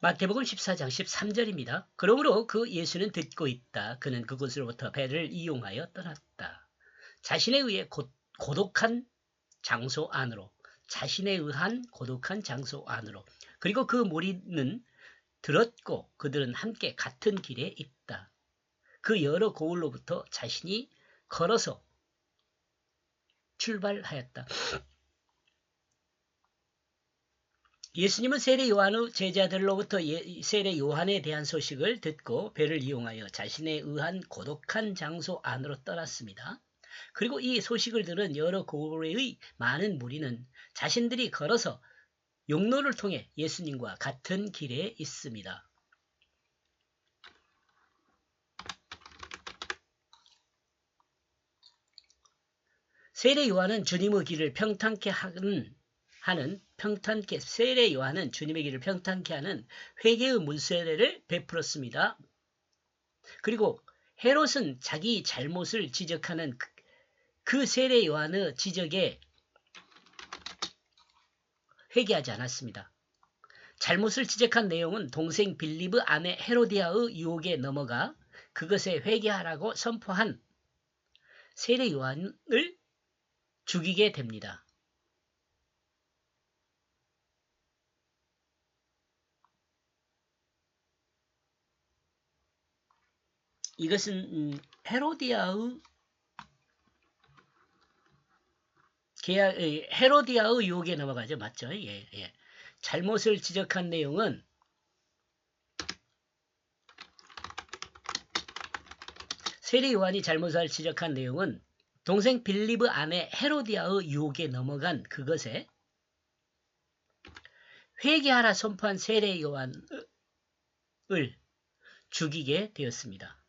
마태복음 14장 13절입니다. 그러므로 그 예수는 듣고 있다. 그는 그곳으로부터 배를 이용하여 떠났다. 자신에 의해 고독한 장소 안으로, 자신에 의한 고독한 장소 안으로. 그리고 그 무리는 들었고 그들은 함께 같은 길에 있다. 그 여러 고을로부터 자신이 걸어서 출발하였다. 예수님은 세례 요한의 제자들로부터 세례 요한에 대한 소식을 듣고 배를 이용하여 자신에 의한 고독한 장소 안으로 떠났습니다. 그리고 이 소식을 들은 여러 고을의 많은 무리는 자신들이 걸어서 용로를 통해 예수님과 같은 길에 있습니다. 세례 요한은 주님의 길을 평탄케 세례 요한은 주님의 길을 평탄케 하는 회개의 문세례를 베풀었습니다. 그리고 헤롯은 자기 잘못을 지적하는 그 세례 요한의 지적에 회개하지 않았습니다. 잘못을 지적한 내용은 동생 빌립의 아내 헤로디아의 유혹에 넘어가 그것에 회개하라고 선포한 세례 요한을 죽이게 됩니다. 이것은 헤로디아의 유혹에 넘어가죠. 맞죠? 예. 잘못을 지적한 내용은 세례 요한이 잘못을 지적한 내용은 동생 빌립의 아내 헤로디아의 유혹에 넘어간 그것에 회개하라 선포한 세례 요한을 죽이게 되었습니다.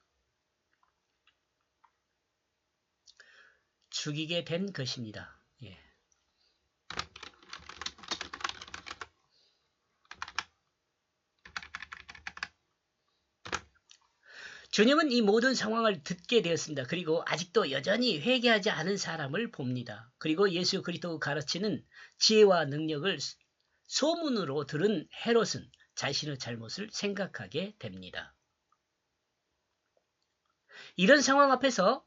죽이게 된 것입니다. 예. 주님은 이 모든 상황을 듣게 되었습니다. 그리고 아직도 여전히 회개하지 않은 사람을 봅니다. 그리고 예수 그리스도가 가르치는 지혜와 능력을 소문으로 들은 헤롯은 자신의 잘못을 생각하게 됩니다. 이런 상황 앞에서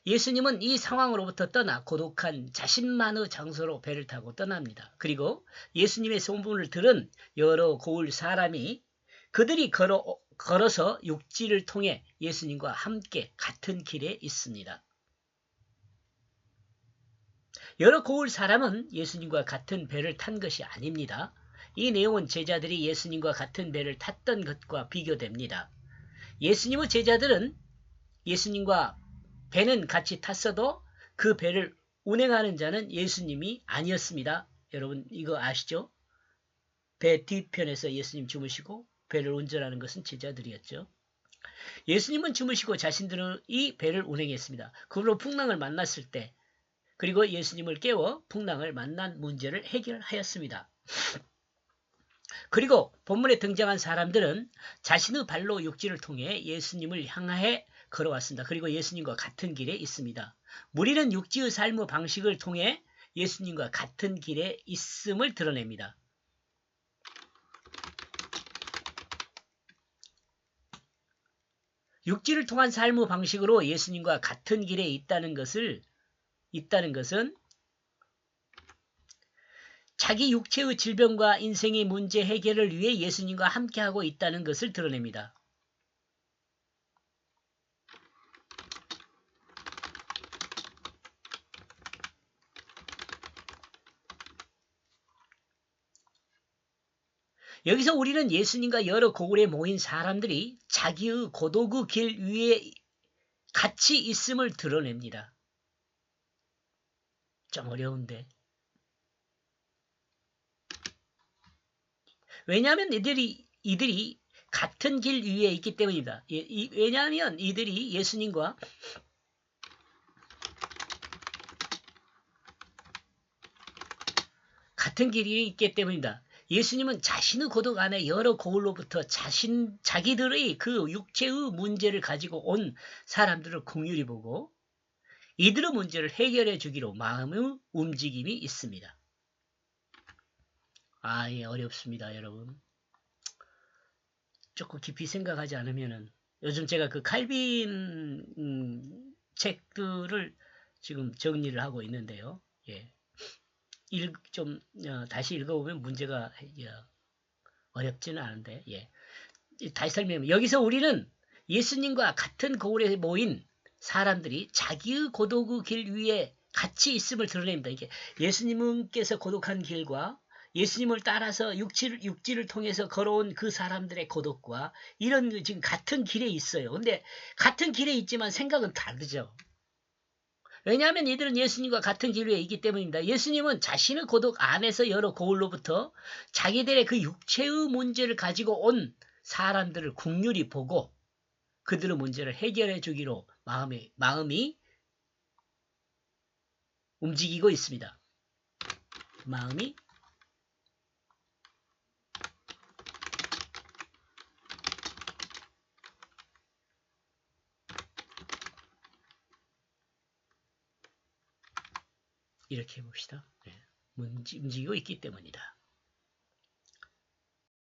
예수님은 이 상황으로부터 떠나 고독한 자신만의 장소로 배를 타고 떠납니다. 그리고 예수님의 소문을 들은 여러 고을 사람이 그들이 걸어서 육지를 통해 예수님과 함께 같은 길에 있습니다. 여러 고을 사람은 예수님과 같은 배를 탄 것이 아닙니다. 이 내용은 제자들이 예수님과 같은 배를 탔던 것과 비교됩니다. 예수님의 제자들은 예수님과 배는 같이 탔어도 그 배를 운행하는 자는 예수님이 아니었습니다. 여러분 이거 아시죠? 배 뒤편에서 예수님 주무시고 배를 운전하는 것은 제자들이었죠. 예수님은 주무시고 자신들은 이 배를 운행했습니다. 그걸로 풍랑을 만났을 때 그리고 예수님을 깨워 풍랑을 만난 문제를 해결하였습니다. 그리고 본문에 등장한 사람들은 자신의 발로 육지를 통해 예수님을 향해 걸어왔습니다. 그리고 예수님과 같은 길에 있습니다. 무리는 육지의 삶의 방식을 통해 예수님과 같은 길에 있음을 드러냅니다. 육지를 통한 삶의 방식으로 예수님과 같은 길에 있다는 것은 자기 육체의 질병과 인생의 문제 해결을 위해 예수님과 함께하고 있다는 것을 드러냅니다. 여기서 우리는 예수님과 여러 고을에 모인 사람들이 자기의 고독의 길 위에 같이 있음을 드러냅니다. 좀 어려운데. 왜냐하면 이들이 같은 길 위에 있기 때문입니다. 왜냐하면 이들이 예수님과 같은 길이 있기 때문입니다. 예수님은 자신의 고독 안에 여러 고을로부터 자기들의 그 육체의 문제를 가지고 온 사람들을 긍휼히 보고 이들의 문제를 해결해 주기로 마음의 움직임이 있습니다. 예, 어렵습니다, 여러분. 조금 깊이 생각하지 않으면은 요즘 제가 그 칼빈 책들을 지금 정리를 하고 있는데요. 예. 좀 다시 읽어보면 문제가 어렵지는 않은데 예. 다시 설명하면 여기서 우리는 예수님과 같은 거울에 모인 사람들이 자기의 고독의 길 위에 같이 있음을 드러냅니다. 이게 예수님께서 고독한 길과 예수님을 따라서 육지를 통해서 걸어온 그 사람들의 고독과 이런 지금 같은 길에 있어요. 근데 같은 길에 있지만 생각은 다르죠. 왜냐하면 이들은 예수님과 같은 길 위에 있기 때문입니다. 예수님은 자신의 고독 안에서 여러 거울로부터 자기들의 그 육체의 문제를 가지고 온 사람들을 국률이 보고 그들의 문제를 해결해 주기로 마음이 움직이고 있습니다. 마음이 이렇게 해봅시다. 네. 움직이고 있기 때문이다.